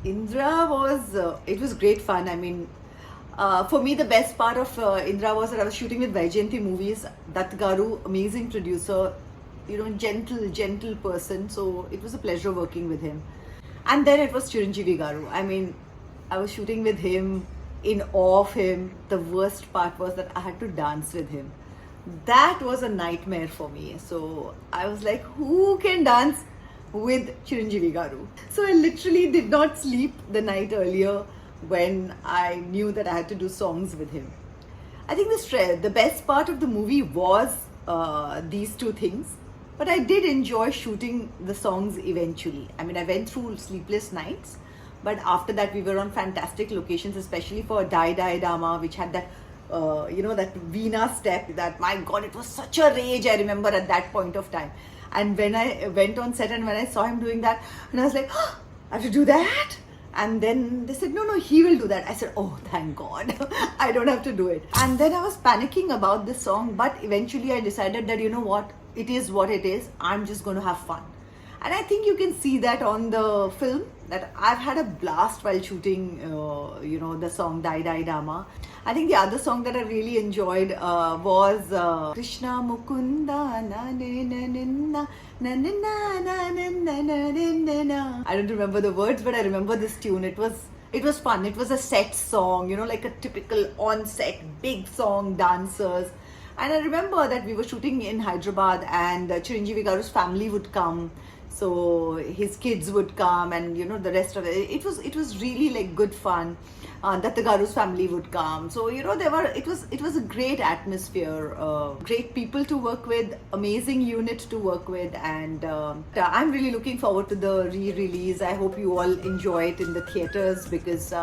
Indra was it was great fun. I mean, for me the best part of Indra was that I was shooting with Vaijayanti Movies. Dutt Garu, amazing producer, gentle person. So it was a pleasure working with him. And then it was Chiranjeevi Garu. I mean, I was shooting with him, in awe of him. The worst part was that I had to dance with him. That was a nightmare for me. So I was like, who can dance with Chiranjeevi Garu? So I literally did not sleep the night earlier when I knew that I had to do songs with him. I think the best part of the movie was these two things. But I did enjoy shooting the songs eventually. I mean, I went through sleepless nights, but after that we were on fantastic locations, especially for Die Die Dama, which had that, that Veena step. That, my God, it was such a rage. I remember at that point of time. And when I went on set and when I saw him doing that, and I was like, oh, I have to do that. And then they said, no, he will do that. I said, oh, thank God, I don't have to do it. And then I was panicking about this song, but eventually I decided that, you know what, it is what it is. I'm just going to have fun. And I think you can see that on the film, that I've had a blast while shooting, the song Die Die Dama. I think the other song that I really enjoyed was Krishna Mukunda na na na. I don't remember the words, but I remember this tune. It was fun. It was a set song, like a typical on-set big song, dancers. And I remember that we were shooting in Hyderabad, and Chiranjeevi Garu's family would come. So his kids would come, and the rest of it. It was really like good fun. Dutt Garu's family would come. So it was a great atmosphere, great people to work with, amazing unit to work with, and I'm really looking forward to the re-release. I hope you all enjoy it in the theaters, because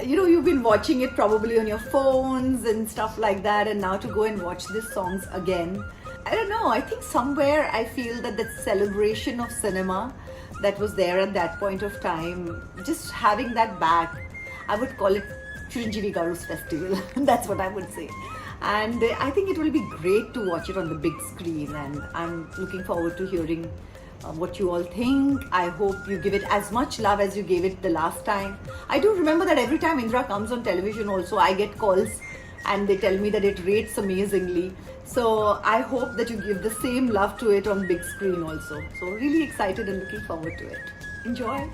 you've been watching it probably on your phones and stuff like that, and now to go and watch these songs again. I don't know, I think somewhere I feel that the celebration of cinema that was there at that point of time, just having that back, I would call it Chiranjeevi Garu's festival. That's what I would say. And I think it will be great to watch it on the big screen, and I'm looking forward to hearing what you all think. I hope you give it as much love as you gave it the last time. I do remember that every time Indra comes on television also, I get calls and they tell me that it rates amazingly. So I hope that you give the same love to it on big screen also. So really excited and looking forward to it. Enjoy.